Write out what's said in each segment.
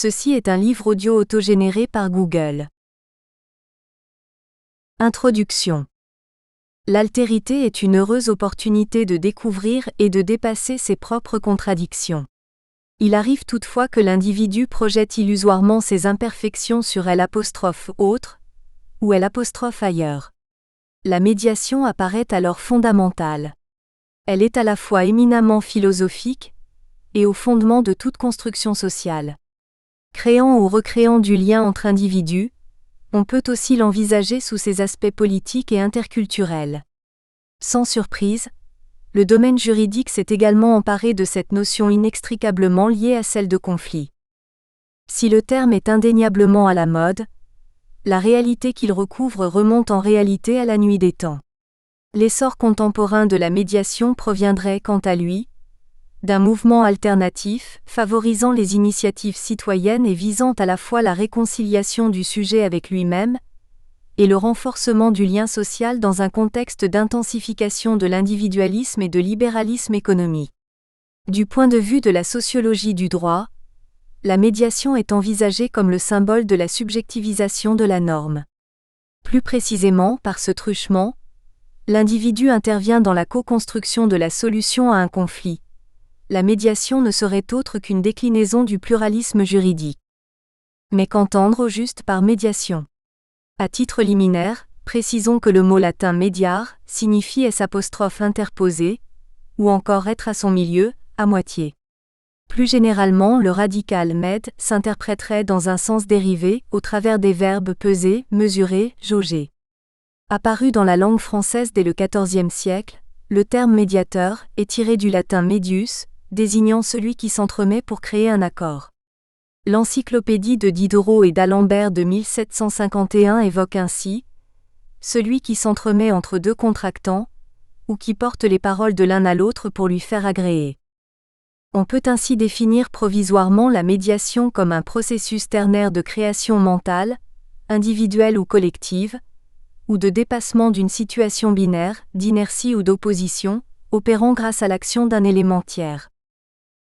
Ceci est un livre audio autogénéré par Google. Introduction. L'altérité est une heureuse opportunité de découvrir et de dépasser ses propres contradictions. Il arrive toutefois que l'individu projette illusoirement ses imperfections sur L'(autre) ou L'(ailleurs). La médiation apparaît alors fondamentale. Elle est à la fois éminemment philosophique et au fondement de toute construction sociale. Créant ou recréant du lien entre individus, on peut aussi l'envisager sous ses aspects politiques et interculturels. Sans surprise, le domaine juridique s'est également emparé de cette notion inextricablement liée à celle de conflit. Si le terme est indéniablement à la mode, la réalité qu'il recouvre remonte en réalité à la nuit des temps. L'essor contemporain de la médiation proviendrait, quant à lui, d'un mouvement alternatif, favorisant les initiatives citoyennes et visant à la fois la réconciliation du sujet avec lui-même et le renforcement du lien social dans un contexte d'intensification de l'individualisme et de libéralisme économique. Du point de vue de la sociologie du droit, la médiation est envisagée comme le symbole de la subjectivisation de la norme. Plus précisément, par ce truchement, l'individu intervient dans la co-construction de la solution à un conflit. La médiation ne serait autre qu'une déclinaison du pluralisme juridique. Mais qu'entendre au juste par médiation? À titre liminaire, précisons que le mot latin mediare signifie s'(interposé, ou encore être à son milieu, à moitié. Plus généralement, le radical med s'interpréterait dans un sens dérivé, au travers des verbes peser, mesurer, jauger. Apparu dans la langue française dès le XIVe siècle, le terme médiateur est tiré du latin medius, désignant celui qui s'entremet pour créer un accord. L'encyclopédie de Diderot et d'Alembert de 1751 évoque ainsi « celui qui s'entremet entre deux contractants, ou qui porte les paroles de l'un à l'autre pour lui faire agréer ». On peut ainsi définir provisoirement la médiation comme un processus ternaire de création mentale, individuelle ou collective, ou de dépassement d'une situation binaire, d'inertie ou d'opposition, opérant grâce à l'action d'un élément tiers.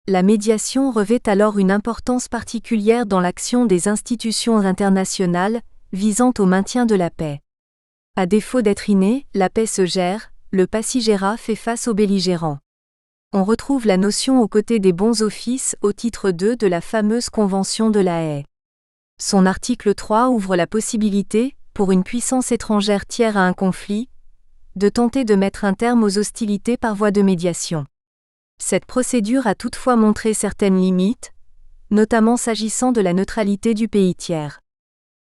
La médiation revêt alors une importance particulière dans l'action des institutions internationales, visant au maintien de la paix. À défaut d'être innée, la paix se gère, le passigérat fait face aux belligérants. On retrouve la notion aux côtés des bons offices au titre 2 de la fameuse Convention de La Haye. Son article 3 ouvre la possibilité, pour une puissance étrangère tiers à un conflit, de tenter de mettre un terme aux hostilités par voie de médiation. Cette procédure a toutefois montré certaines limites, notamment s'agissant de la neutralité du pays tiers.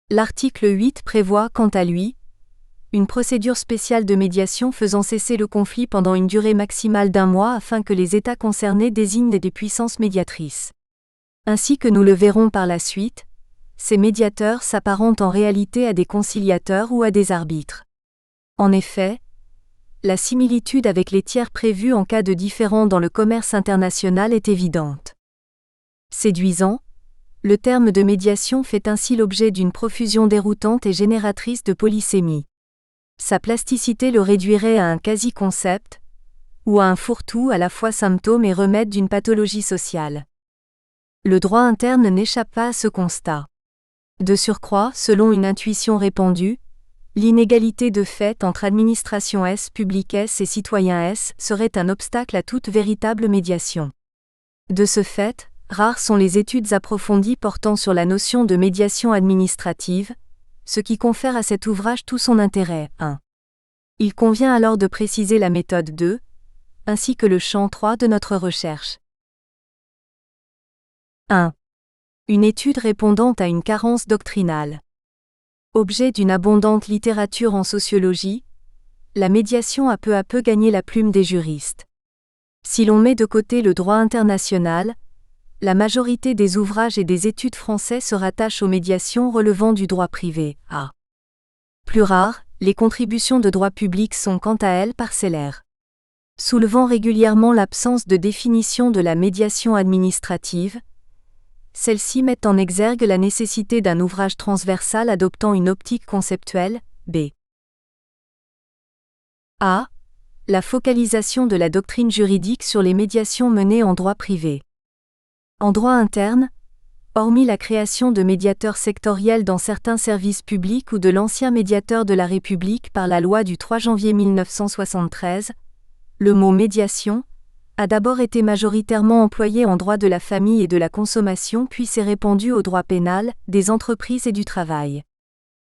L'article 8 prévoit, quant à lui, une procédure spéciale de médiation faisant cesser le conflit pendant une durée maximale d'1 mois afin que les États concernés désignent des puissances médiatrices. Ainsi que nous le verrons par la suite, ces médiateurs s'apparentent en réalité à des conciliateurs ou à des arbitres. En effet, la similitude avec les tiers prévus en cas de différend dans le commerce international est évidente. Séduisant, le terme de médiation fait ainsi l'objet d'une profusion déroutante et génératrice de polysémie. Sa plasticité le réduirait à un quasi-concept, ou à un fourre-tout à la fois symptôme et remède d'une pathologie sociale. Le droit interne n'échappe pas à ce constat. De surcroît, selon une intuition répandue, l'inégalité de fait entre administration publique et citoyen serait un obstacle à toute véritable médiation. De ce fait, rares sont les études approfondies portant sur la notion de médiation administrative, ce qui confère à cet ouvrage tout son intérêt. 1. Il convient alors de préciser la méthode 2, ainsi que le champ 3 de notre recherche. 1. Une étude répondant à une carence doctrinale. Objet d'une abondante littérature en sociologie, la médiation a peu à peu gagné la plume des juristes. Si l'on met de côté le droit international, la majorité des ouvrages et des études français se rattachent aux médiations relevant du droit privé. A. Plus rares, les contributions de droit public sont quant à elles parcellaires. Soulevant régulièrement l'absence de définition de la médiation administrative, celles-ci mettent en exergue la nécessité d'un ouvrage transversal adoptant une optique conceptuelle, B. A. La focalisation de la doctrine juridique sur les médiations menées en droit privé. En droit interne, hormis la création de médiateurs sectoriels dans certains services publics ou de l'ancien médiateur de la République par la loi du 3 janvier 1973, le mot « médiation » a d'abord été majoritairement employé en droit de la famille et de la consommation puis s'est répandu au droit pénal, des entreprises et du travail.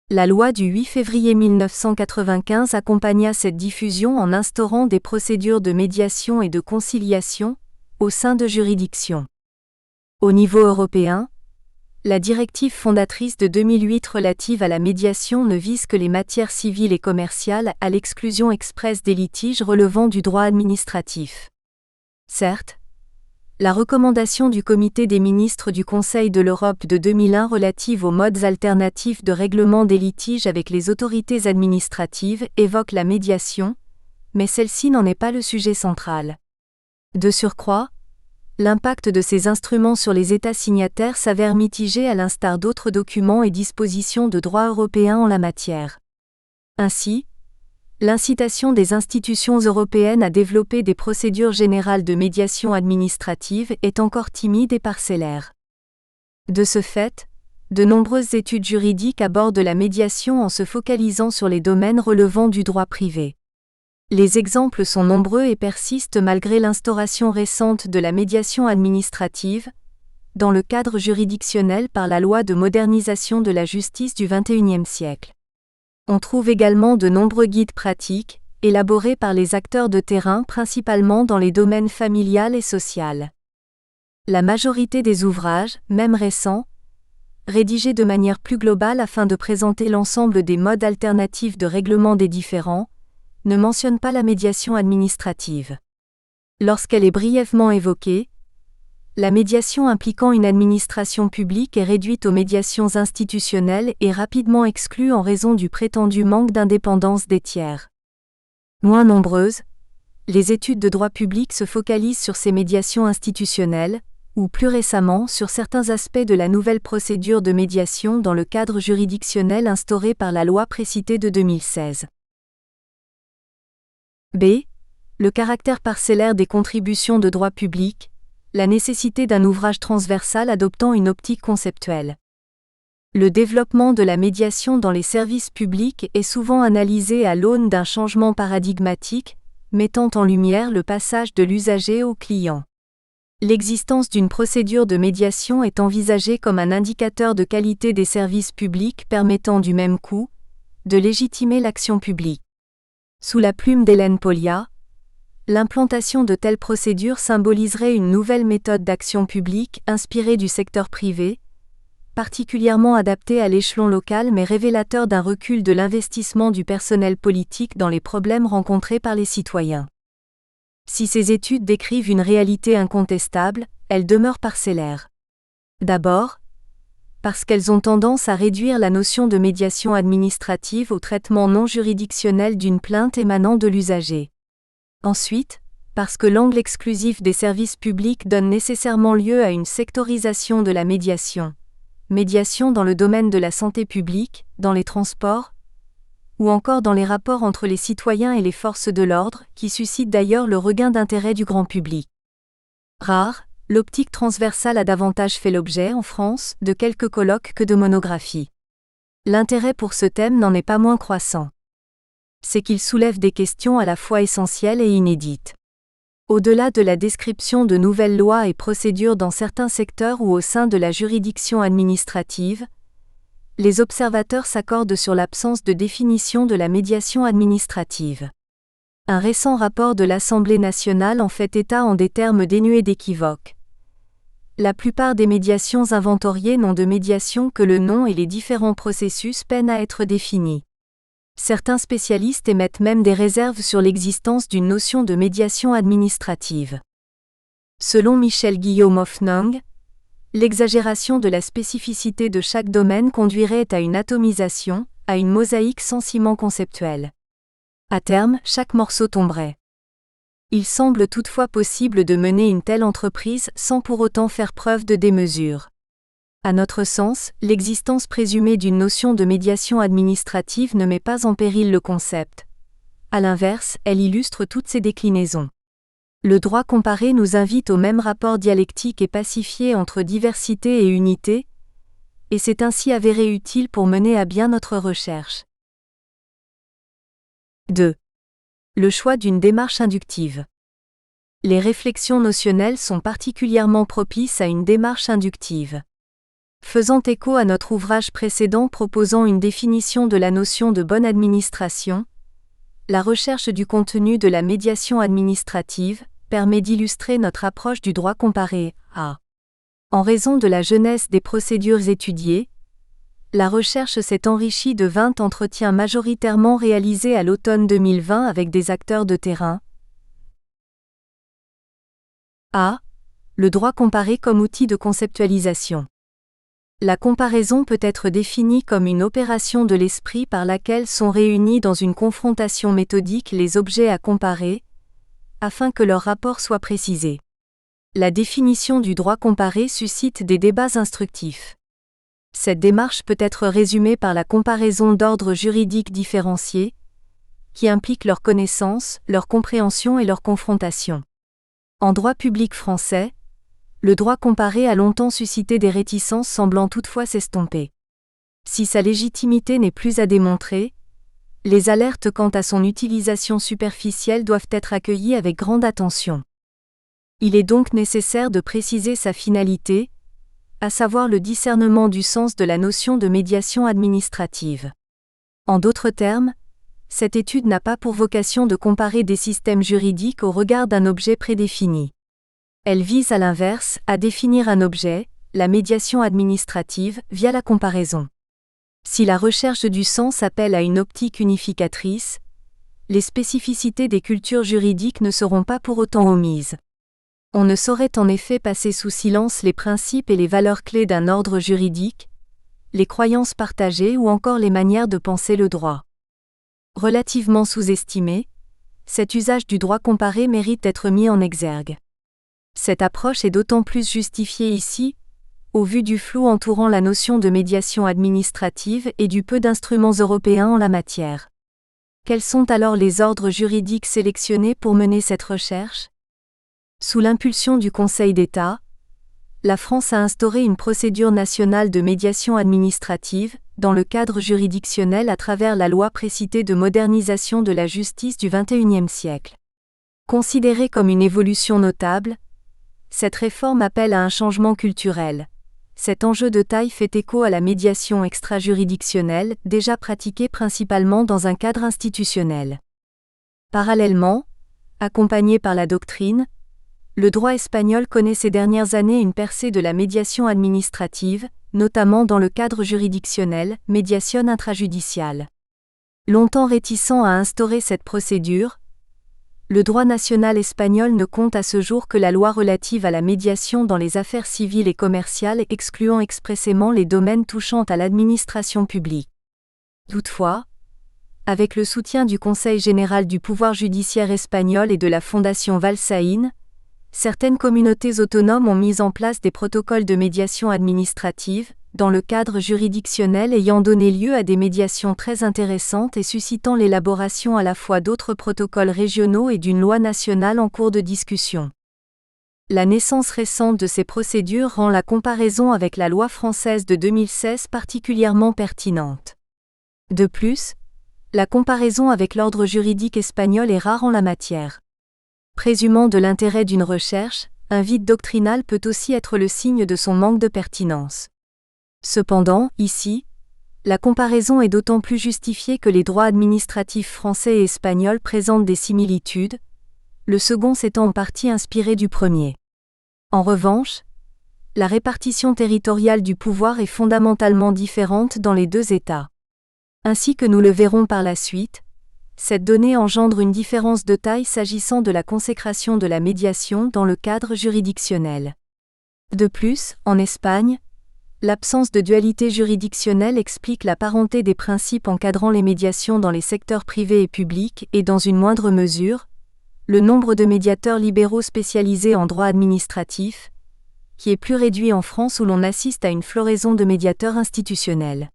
La loi du 8 février 1995 accompagna cette diffusion en instaurant des procédures de médiation et de conciliation au sein de juridictions. Au niveau européen, la directive fondatrice de 2008 relative à la médiation ne vise que les matières civiles et commerciales à l'exclusion expresse des litiges relevant du droit administratif. Certes, la recommandation du Comité des ministres du Conseil de l'Europe de 2001 relative aux modes alternatifs de règlement des litiges avec les autorités administratives évoque la médiation, mais celle-ci n'en est pas le sujet central. De surcroît, l'impact de ces instruments sur les États signataires s'avère mitigé à l'instar d'autres documents et dispositions de droit européen en la matière. Ainsi, l'incitation des institutions européennes à développer des procédures générales de médiation administrative est encore timide et parcellaire. De ce fait, de nombreuses études juridiques abordent la médiation en se focalisant sur les domaines relevant du droit privé. Les exemples sont nombreux et persistent malgré l'instauration récente de la médiation administrative, dans le cadre juridictionnel par la loi de modernisation de la justice du XXIe siècle. On trouve également de nombreux guides pratiques, élaborés par les acteurs de terrain principalement dans les domaines familial et social. La majorité des ouvrages, même récents, rédigés de manière plus globale afin de présenter l'ensemble des modes alternatifs de règlement des différends, ne mentionnent pas la médiation administrative. Lorsqu'elle est brièvement évoquée, la médiation impliquant une administration publique est réduite aux médiations institutionnelles et rapidement exclue en raison du prétendu manque d'indépendance des tiers. Moins nombreuses, les études de droit public se focalisent sur ces médiations institutionnelles, ou plus récemment sur certains aspects de la nouvelle procédure de médiation dans le cadre juridictionnel instauré par la loi précitée de 2016. B. Le caractère parcellaire des contributions de droit public, la nécessité d'un ouvrage transversal adoptant une optique conceptuelle. Le développement de la médiation dans les services publics est souvent analysé à l'aune d'un changement paradigmatique, mettant en lumière le passage de l'usager au client. L'existence d'une procédure de médiation est envisagée comme un indicateur de qualité des services publics permettant du même coup, de légitimer l'action publique. Sous la plume d'Hélène Polya, l'implantation de telles procédures symboliserait une nouvelle méthode d'action publique inspirée du secteur privé, particulièrement adaptée à l'échelon local mais révélateur d'un recul de l'investissement du personnel politique dans les problèmes rencontrés par les citoyens. Si ces études décrivent une réalité incontestable, elles demeurent parcellaires. D'abord, parce qu'elles ont tendance à réduire la notion de médiation administrative au traitement non juridictionnel d'une plainte émanant de l'usager. Ensuite, parce que l'angle exclusif des services publics donne nécessairement lieu à une sectorisation de la médiation. Médiation dans le domaine de la santé publique, dans les transports, ou encore dans les rapports entre les citoyens et les forces de l'ordre, qui suscitent d'ailleurs le regain d'intérêt du grand public. Rare, l'optique transversale a davantage fait l'objet, en France, de quelques colloques que de monographies. L'intérêt pour ce thème n'en est pas moins croissant. C'est qu'il soulève des questions à la fois essentielles et inédites. Au-delà de la description de nouvelles lois et procédures dans certains secteurs ou au sein de la juridiction administrative, les observateurs s'accordent sur l'absence de définition de la médiation administrative. Un récent rapport de l'Assemblée nationale en fait état en des termes dénués d'équivoque. La plupart des médiations inventoriées n'ont de médiation que le nom et les différents processus peinent à être définis. Certains spécialistes émettent même des réserves sur l'existence d'une notion de médiation administrative. Selon Michel Guillaume-Hoffnung, l'exagération de la spécificité de chaque domaine conduirait à une atomisation, à une mosaïque sans ciment conceptuel. À terme, chaque morceau tomberait. Il semble toutefois possible de mener une telle entreprise sans pour autant faire preuve de démesure. À notre sens, l'existence présumée d'une notion de médiation administrative ne met pas en péril le concept. À l'inverse, elle illustre toutes ses déclinaisons. Le droit comparé nous invite au même rapport dialectique et pacifié entre diversité et unité, et s'est ainsi avéré utile pour mener à bien notre recherche. 2. Le choix d'une démarche inductive. Les réflexions notionnelles sont particulièrement propices à une démarche inductive. Faisant écho à notre ouvrage précédent proposant une définition de la notion de bonne administration, la recherche du contenu de la médiation administrative permet d'illustrer notre approche du droit comparé. En raison de la jeunesse des procédures étudiées, la recherche s'est enrichie de 20 entretiens majoritairement réalisés à l'automne 2020 avec des acteurs de terrain. Le droit comparé comme outil de conceptualisation. La comparaison peut être définie comme une opération de l'esprit par laquelle sont réunis dans une confrontation méthodique les objets à comparer, afin que leur rapport soit précisé. La définition du droit comparé suscite des débats instructifs. Cette démarche peut être résumée par la comparaison d'ordres juridiques différenciés, qui impliquent leur connaissance, leur compréhension et leur confrontation. En droit public français, le droit comparé a longtemps suscité des réticences semblant toutefois s'estomper. Si sa légitimité n'est plus à démontrer, les alertes quant à son utilisation superficielle doivent être accueillies avec grande attention. Il est donc nécessaire de préciser sa finalité, à savoir le discernement du sens de la notion de médiation administrative. En d'autres termes, cette étude n'a pas pour vocation de comparer des systèmes juridiques au regard d'un objet prédéfini. Elle vise à l'inverse à définir un objet, la médiation administrative, via la comparaison. Si la recherche du sens appelle à une optique unificatrice, les spécificités des cultures juridiques ne seront pas pour autant omises. On ne saurait en effet passer sous silence les principes et les valeurs clés d'un ordre juridique, les croyances partagées ou encore les manières de penser le droit. Relativement sous-estimé, cet usage du droit comparé mérite d'être mis en exergue. Cette approche est d'autant plus justifiée ici, au vu du flou entourant la notion de médiation administrative et du peu d'instruments européens en la matière. Quels sont alors les ordres juridiques sélectionnés pour mener cette recherche ? Sous l'impulsion du Conseil d'État, la France a instauré une procédure nationale de médiation administrative, dans le cadre juridictionnel à travers la loi précitée de modernisation de la justice du XXIe siècle. Considérée comme une évolution notable, cette réforme appelle à un changement culturel. Cet enjeu de taille fait écho à la médiation extrajuridictionnelle, déjà pratiquée principalement dans un cadre institutionnel. Parallèlement, accompagné par la doctrine, le droit espagnol connaît ces dernières années une percée de la médiation administrative, notamment dans le cadre juridictionnel, médiation intrajudiciale. Longtemps réticent à instaurer cette procédure, le droit national espagnol ne compte à ce jour que la loi relative à la médiation dans les affaires civiles et commerciales excluant expressément les domaines touchant à l'administration publique. Toutefois, avec le soutien du Conseil général du pouvoir judiciaire espagnol et de la Fondation Valsaín, certaines communautés autonomes ont mis en place des protocoles de médiation administrative, dans le cadre juridictionnel ayant donné lieu à des médiations très intéressantes et suscitant l'élaboration à la fois d'autres protocoles régionaux et d'une loi nationale en cours de discussion. La naissance récente de ces procédures rend la comparaison avec la loi française de 2016 particulièrement pertinente. De plus, la comparaison avec l'ordre juridique espagnol est rare en la matière. Présumant de l'intérêt d'une recherche, un vide doctrinal peut aussi être le signe de son manque de pertinence. Cependant, ici, la comparaison est d'autant plus justifiée que les droits administratifs français et espagnols présentent des similitudes, le second s'étant en partie inspiré du premier. En revanche, la répartition territoriale du pouvoir est fondamentalement différente dans les deux États. Ainsi que nous le verrons par la suite, cette donnée engendre une différence de taille s'agissant de la consécration de la médiation dans le cadre juridictionnel. De plus, en Espagne, l'absence de dualité juridictionnelle explique la parenté des principes encadrant les médiations dans les secteurs privés et publics et dans une moindre mesure, le nombre de médiateurs libéraux spécialisés en droit administratif, qui est plus réduit en France où l'on assiste à une floraison de médiateurs institutionnels.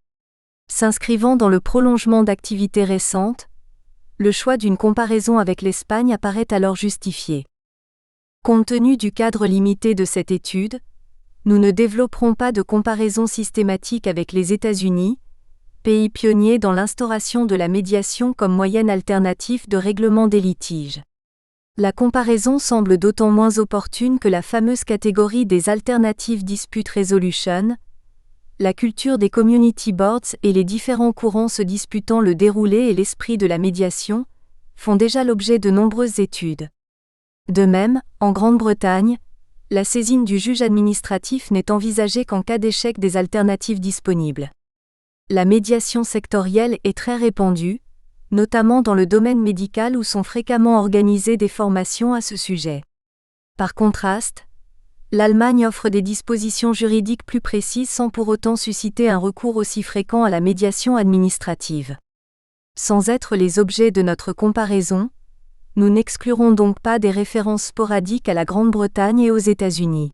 S'inscrivant dans le prolongement d'activités récentes, le choix d'une comparaison avec l'Espagne apparaît alors justifié. Compte tenu du cadre limité de cette étude, nous ne développerons pas de comparaison systématique avec les États-Unis, pays pionnier dans l'instauration de la médiation comme moyen alternatif de règlement des litiges. La comparaison semble d'autant moins opportune que la fameuse catégorie des Alternative Dispute Resolution, la culture des community boards et les différents courants se disputant le déroulé et l'esprit de la médiation, font déjà l'objet de nombreuses études. De même, en Grande-Bretagne, la saisine du juge administratif n'est envisagée qu'en cas d'échec des alternatives disponibles. La médiation sectorielle est très répandue, notamment dans le domaine médical où sont fréquemment organisées des formations à ce sujet. Par contraste, l'Allemagne offre des dispositions juridiques plus précises sans pour autant susciter un recours aussi fréquent à la médiation administrative. Sans être les objets de notre comparaison, nous n'exclurons donc pas des références sporadiques à la Grande-Bretagne et aux États-Unis.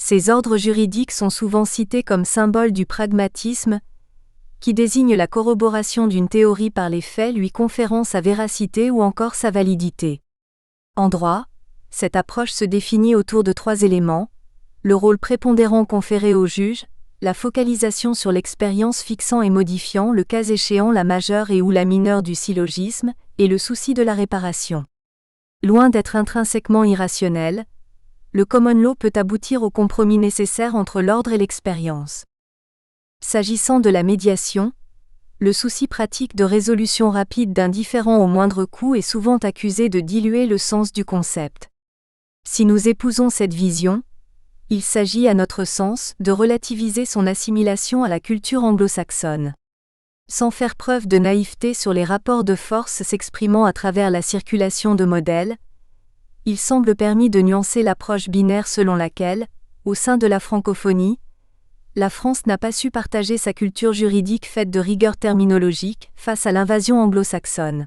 Ces ordres juridiques sont souvent cités comme symboles du pragmatisme, qui désigne la corroboration d'une théorie par les faits lui conférant sa véracité ou encore sa validité. En droit, cette approche se définit autour de 3 éléments: le rôle prépondérant conféré au juge, la focalisation sur l'expérience fixant et modifiant le cas échéant la majeure et ou la mineure du syllogisme, et le souci de la réparation. Loin d'être intrinsèquement irrationnel, le common law peut aboutir au compromis nécessaire entre l'ordre et l'expérience. S'agissant de la médiation, le souci pratique de résolution rapide d'un différend au moindre coût est souvent accusé de diluer le sens du concept. Si nous épousons cette vision, il s'agit à notre sens de relativiser son assimilation à la culture anglo-saxonne. Sans faire preuve de naïveté sur les rapports de force s'exprimant à travers la circulation de modèles, il semble permis de nuancer l'approche binaire selon laquelle, au sein de la francophonie, la France n'a pas su partager sa culture juridique faite de rigueur terminologique face à l'invasion anglo-saxonne.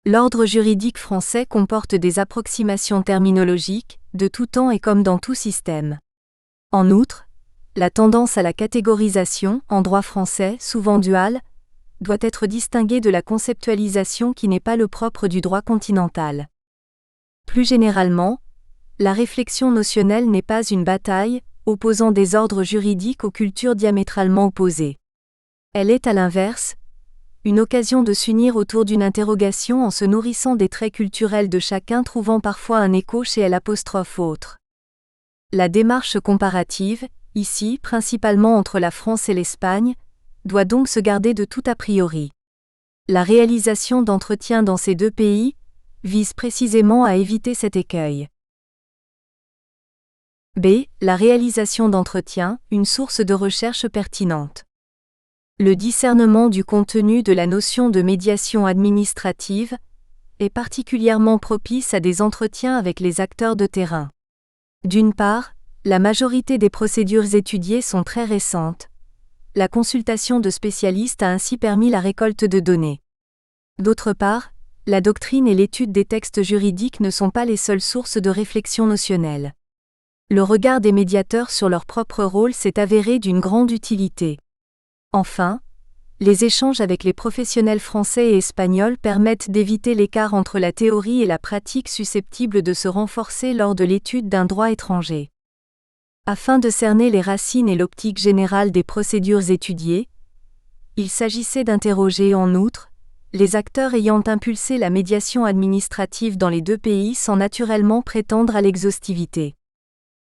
L'ordre juridique français comporte des approximations terminologiques, de tout temps et comme dans tout système. En outre, la tendance à la catégorisation, en droit français, souvent dual, doit être distinguée de la conceptualisation qui n'est pas le propre du droit continental. Plus généralement, la réflexion notionnelle n'est pas une bataille, opposant des ordres juridiques aux cultures diamétralement opposées. Elle est à l'inverse, une occasion de s'unir autour d'une interrogation en se nourrissant des traits culturels de chacun trouvant parfois un écho chez l'autre. La démarche comparative, ici principalement entre la France et l'Espagne, doit donc se garder de tout a priori. La réalisation d'entretiens dans ces 2 pays vise précisément à éviter cet écueil. B. La réalisation d'entretiens, une source de recherche pertinente. Le discernement du contenu de la notion de médiation administrative est particulièrement propice à des entretiens avec les acteurs de terrain. D'une part, la majorité des procédures étudiées sont très récentes. La consultation de spécialistes a ainsi permis la récolte de données. D'autre part, la doctrine et l'étude des textes juridiques ne sont pas les seules sources de réflexion notionnelle. Le regard des médiateurs sur leur propre rôle s'est avéré d'une grande utilité. Enfin, les échanges avec les professionnels français et espagnols permettent d'éviter l'écart entre la théorie et la pratique susceptible de se renforcer lors de l'étude d'un droit étranger. Afin de cerner les racines et l'optique générale des procédures étudiées, il s'agissait d'interroger en outre les acteurs ayant impulsé la médiation administrative dans les 2 pays sans naturellement prétendre à l'exhaustivité.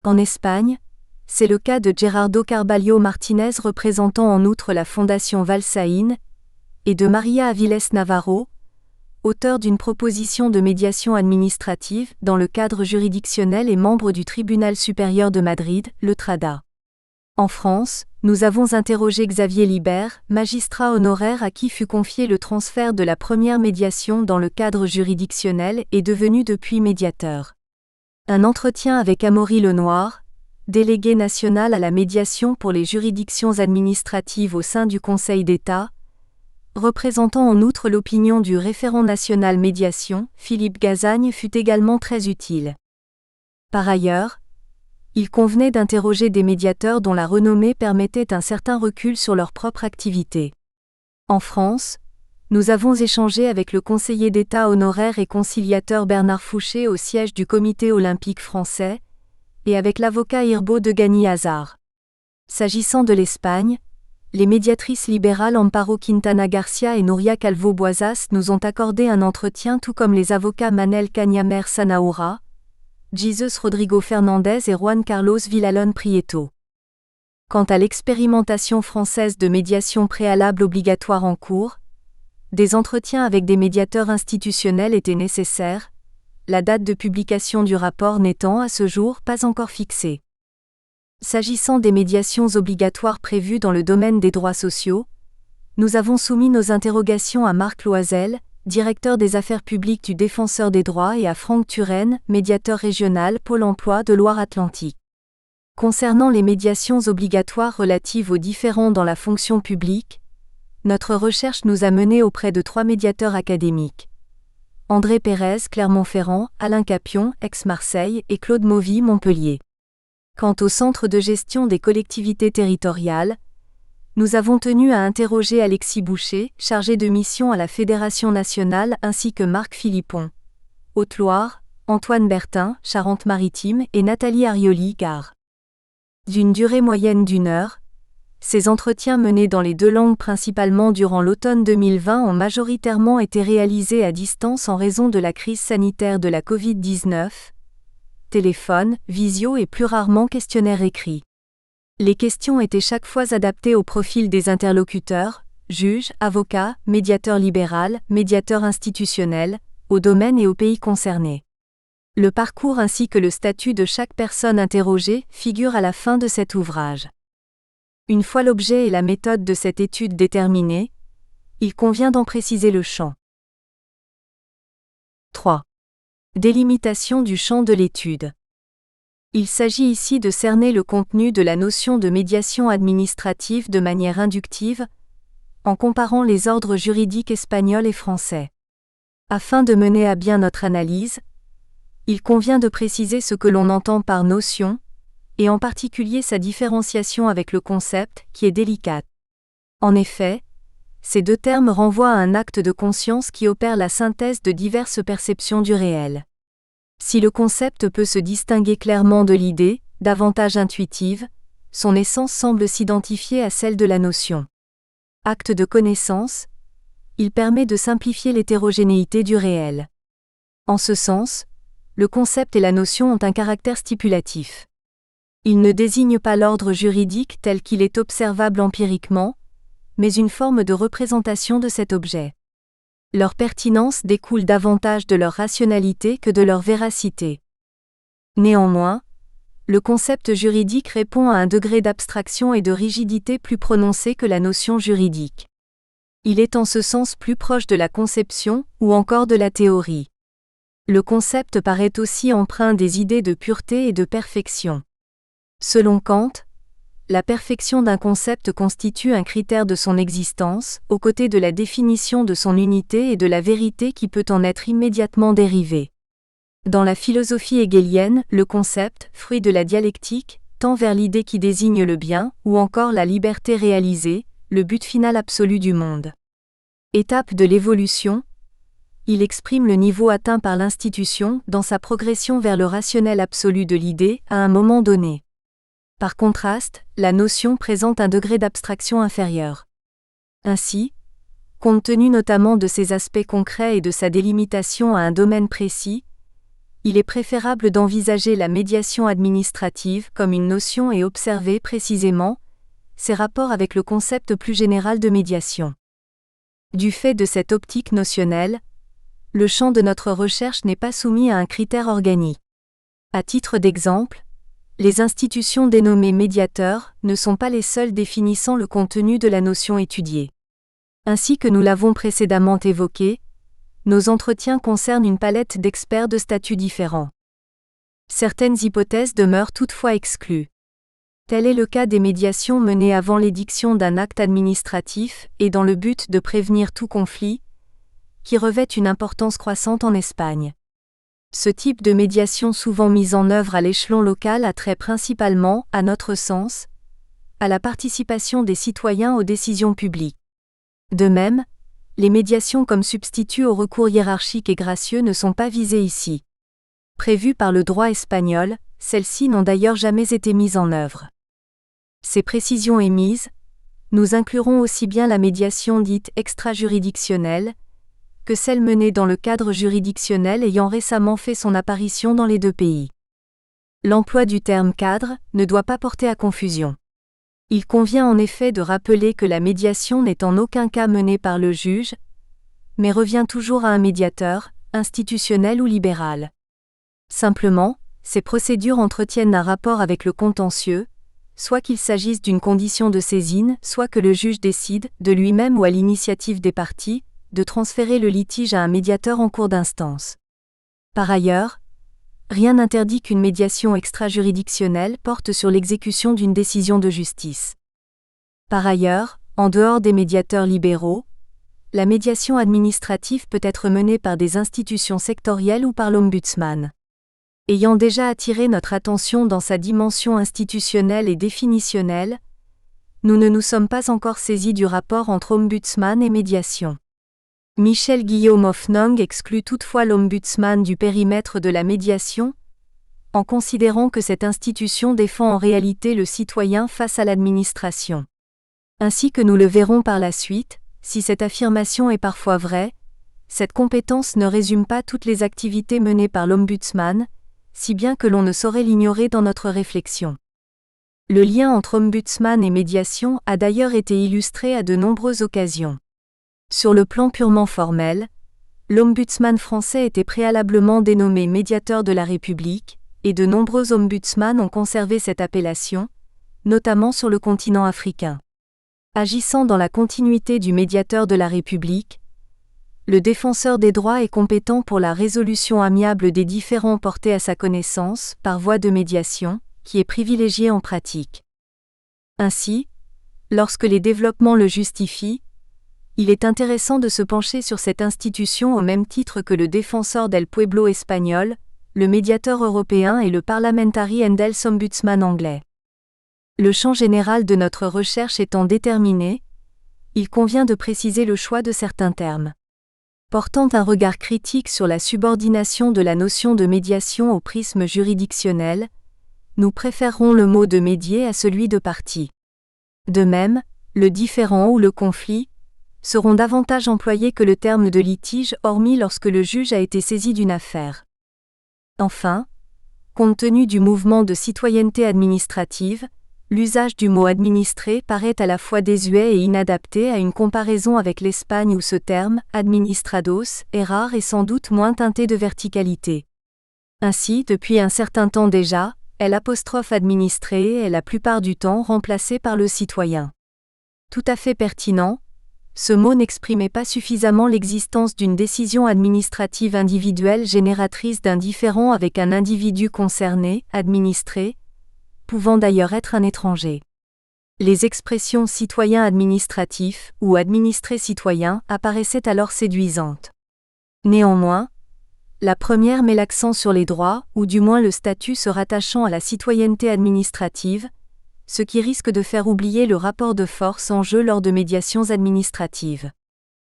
En Espagne, c'est le cas de Gerardo Carballo Martínez représentant en outre la Fondation Valsaín, et de María Avilés Navarro, auteur d'une proposition de médiation administrative dans le cadre juridictionnel et membre du Tribunal supérieur de Madrid, le TRADA. En France, nous avons interrogé Xavier Libert, magistrat honoraire à qui fut confié le transfert de la première médiation dans le cadre juridictionnel et devenu depuis médiateur. Un entretien avec Amaury Lenoir, délégué national à la médiation pour les juridictions administratives au sein du Conseil d'État, représentant en outre l'opinion du référent national médiation, Philippe Gazagne, fut également très utile. Par ailleurs, il convenait d'interroger des médiateurs dont la renommée permettait un certain recul sur leur propre activité. En France, Nous avons échangé avec le conseiller d'État honoraire et conciliateur Bernard Fouché au siège du Comité olympique français, et avec l'avocat Irbo Degani Hazard. S'agissant de l'Espagne, les médiatrices libérales Amparo Quintana Garcia et Nuria Calvo Boisas nous ont accordé un entretien, tout comme les avocats Manel Cañamér Sanaoura, Jesus Rodrigo Fernandez et Juan Carlos Villalón Prieto. Quant à l'expérimentation française de médiation préalable obligatoire en cours, des entretiens avec des médiateurs institutionnels étaient nécessaires, la date de publication du rapport n'étant à ce jour pas encore fixée. S'agissant des médiations obligatoires prévues dans le domaine des droits sociaux, nous avons soumis nos interrogations à Marc Loisel, directeur des affaires publiques du Défenseur des droits, et à Franck Turenne, médiateur régional Pôle emploi de Loire-Atlantique. Concernant les médiations obligatoires relatives aux différends dans la fonction publique, notre recherche nous a menés auprès de 3 médiateurs académiques. André Pérez, Clermont-Ferrand, Alain Capion, Aix-Marseille et Claude Mauvy, Montpellier. Quant au Centre de gestion des collectivités territoriales, nous avons tenu à interroger Alexis Boucher, chargé de mission à la Fédération nationale, ainsi que Marc Philippon, Haute-Loire, Antoine Bertin, Charente-Maritime et Nathalie Arioli, Gard. D'une durée moyenne d'1 heure, ces entretiens menés dans les 2 langues principalement durant l'automne 2020 ont majoritairement été réalisés à distance en raison de la crise sanitaire de la Covid-19, téléphone, visio et plus rarement questionnaire écrit. Les questions étaient chaque fois adaptées au profil des interlocuteurs, juges, avocats, médiateurs libéral, médiateurs institutionnels, au domaine et au pays concernés. Le parcours ainsi que le statut de chaque personne interrogée figurent à la fin de cet ouvrage. Une fois l'objet et la méthode de cette étude déterminés, il convient d'en préciser le champ. 3. Délimitation du champ de l'étude. Il s'agit ici de cerner le contenu de la notion de médiation administrative de manière inductive, en comparant les ordres juridiques espagnols et français. Afin de mener à bien notre analyse, il convient de préciser ce que l'on entend par notion, et en particulier sa différenciation avec le concept, qui est délicate. En effet, ces 2 termes renvoient à un acte de conscience qui opère la synthèse de diverses perceptions du réel. Si le concept peut se distinguer clairement de l'idée, davantage intuitive, son essence semble s'identifier à celle de la notion. Acte de connaissance, il permet de simplifier l'hétérogénéité du réel. En ce sens, le concept et la notion ont un caractère stipulatif. Ils ne désignent pas l'ordre juridique tel qu'il est observable empiriquement, mais une forme de représentation de cet objet. Leur pertinence découle davantage de leur rationalité que de leur véracité. Néanmoins, le concept juridique répond à un degré d'abstraction et de rigidité plus prononcé que la notion juridique. Il est en ce sens plus proche de la conception ou encore de la théorie. Le concept paraît aussi empreint des idées de pureté et de perfection. Selon Kant, la perfection d'un concept constitue un critère de son existence, aux côtés de la définition de son unité et de la vérité qui peut en être immédiatement dérivée. Dans la philosophie hegélienne, le concept, fruit de la dialectique, tend vers l'idée qui désigne le bien, ou encore la liberté réalisée, le but final absolu du monde. Étape de l'évolution, il exprime le niveau atteint par l'institution dans sa progression vers le rationnel absolu de l'idée à un moment donné. Par contraste, la notion présente un degré d'abstraction inférieur. Ainsi, compte tenu notamment de ses aspects concrets et de sa délimitation à un domaine précis, il est préférable d'envisager la médiation administrative comme une notion et observer précisément ses rapports avec le concept plus général de médiation. Du fait de cette optique notionnelle, le champ de notre recherche n'est pas soumis à un critère organique. À titre d'exemple, les institutions dénommées médiateurs ne sont pas les seules définissant le contenu de la notion étudiée. Ainsi que nous l'avons précédemment évoqué, nos entretiens concernent une palette d'experts de statuts différents. Certaines hypothèses demeurent toutefois exclues. Tel est le cas des médiations menées avant l'édiction d'un acte administratif et dans le but de prévenir tout conflit, qui revêtent une importance croissante en Espagne. Ce type de médiation souvent mise en œuvre à l'échelon local a trait principalement, à notre sens, à la participation des citoyens aux décisions publiques. De même, Les médiations comme substitut au recours hiérarchique et gracieux ne sont pas visées ici. Prévues par le droit espagnol, celles-ci n'ont d'ailleurs jamais été mises en œuvre. Ces précisions émises, nous inclurons aussi bien la médiation dite extrajuridictionnelle que celle menée dans le cadre juridictionnel ayant récemment fait son apparition dans les deux pays. L'emploi du terme cadre ne doit pas porter à confusion. Il convient en effet de rappeler que la médiation n'est en aucun cas menée par le juge, mais revient toujours à un médiateur, institutionnel ou libéral. Simplement, ces procédures entretiennent un rapport avec le contentieux, soit qu'il s'agisse d'une condition de saisine, soit que le juge décide, de lui-même ou à l'initiative des parties, de transférer le litige à un médiateur en cours d'instance. Par ailleurs, rien n'interdit qu'une médiation extrajuridictionnelle porte sur l'exécution d'une décision de justice. Par ailleurs, en dehors des médiateurs libéraux, la médiation administrative peut être menée par des institutions sectorielles ou par l'ombudsman. Ayant déjà attiré notre attention dans sa dimension institutionnelle et définitionnelle, nous ne nous sommes pas encore saisis du rapport entre ombudsman et médiation. Michel Guillaume-Hoffnung exclut toutefois l'ombudsman du périmètre de la médiation, en considérant que cette institution défend en réalité le citoyen face à l'administration. Ainsi que nous le verrons par la suite, si cette affirmation est parfois vraie, cette compétence ne résume pas toutes les activités menées par l'ombudsman, si bien que l'on ne saurait l'ignorer dans notre réflexion. Le lien entre ombudsman et médiation a d'ailleurs été illustré à de nombreuses occasions. Sur le plan purement formel, l'ombudsman français était préalablement dénommé médiateur de la République, et de nombreux ombudsman ont conservé cette appellation, notamment sur le continent africain. Agissant dans la continuité du médiateur de la République, le défenseur des droits est compétent pour la résolution amiable des différends portés à sa connaissance, par voie de médiation, qui est privilégiée en pratique. Ainsi, lorsque les développements le justifient, il est intéressant de se pencher sur cette institution au même titre que le défensor del pueblo espagnol, le médiateur européen et le Parliamentary and Health Ombudsman anglais. Le champ général de notre recherche étant déterminé, il convient de préciser le choix de certains termes. Portant un regard critique sur la subordination de la notion de médiation au prisme juridictionnel, nous préférerons le mot de médier à celui de partie. De même, le différend ou le conflit seront davantage employés que le terme de litige, hormis lorsque le juge a été saisi d'une affaire. Enfin, compte tenu du mouvement de citoyenneté administrative, l'usage du mot administrer paraît à la fois désuet et inadapté à une comparaison avec l'Espagne où ce terme, administrados, est rare et sans doute moins teinté de verticalité. Ainsi, depuis un certain temps déjà, l'apostrophe-administré est la plupart du temps remplacé par le citoyen. Tout à fait pertinent, ce mot n'exprimait pas suffisamment l'existence d'une décision administrative individuelle génératrice d'un différend avec un individu concerné, administré, pouvant d'ailleurs être un étranger. Les expressions citoyen administratif ou administré citoyen apparaissaient alors séduisantes. Néanmoins, la première met l'accent sur les droits, ou du moins le statut se rattachant à la citoyenneté administrative, ce qui risque de faire oublier le rapport de force en jeu lors de médiations administratives.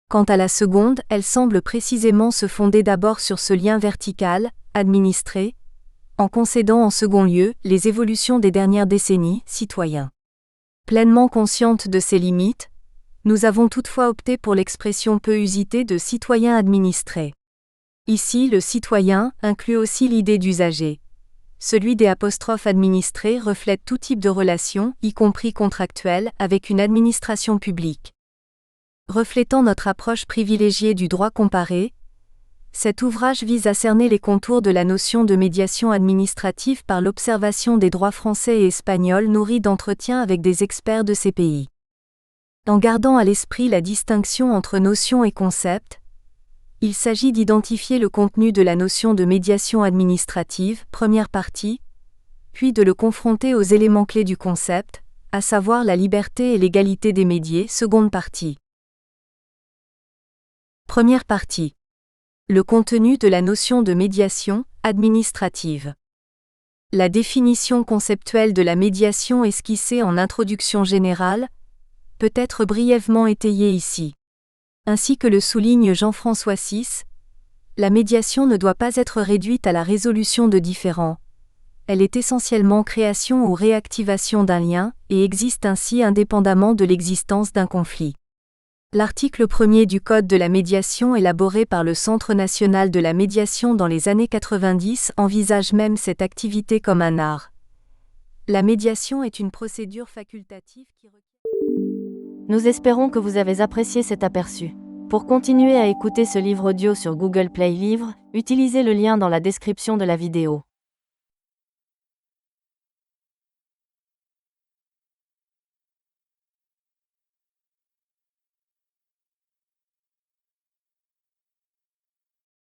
Quant à la seconde, elle semble précisément se fonder d'abord sur ce lien vertical, administré, en concédant en second lieu les évolutions des dernières décennies, citoyens. Pleinement consciente de ces limites, nous avons toutefois opté pour l'expression peu usitée de citoyen administré. Ici, le citoyen inclut aussi l'idée d'usager. Celui des apostrophes administrés reflète tout type de relation, y compris contractuelle, avec une administration publique. Reflétant notre approche privilégiée du droit comparé, cet ouvrage vise à cerner les contours de la notion de médiation administrative par l'observation des droits français et espagnols nourris d'entretiens avec des experts de ces pays. En gardant à l'esprit la distinction entre notion et concept, il s'agit d'identifier le contenu de la notion de médiation administrative, première partie, puis de le confronter aux éléments clés du concept, à savoir la liberté et l'égalité des médiés, seconde partie. Première partie. Le contenu de la notion de médiation administrative. La définition conceptuelle de la médiation esquissée en introduction générale peut être brièvement étayée ici. Ainsi que le souligne Jean-François Six, la médiation ne doit pas être réduite à la résolution de différends. Elle est essentiellement création ou réactivation d'un lien, et existe ainsi indépendamment de l'existence d'un conflit. L'article 1er du Code de la médiation élaboré par le Centre national de la médiation dans les années 90 envisage même cette activité comme un art. La médiation est une procédure facultative qui requiert... Nous espérons que vous avez apprécié cet aperçu. Pour continuer à écouter ce livre audio sur Google Play Livres, utilisez le lien dans la description de la vidéo.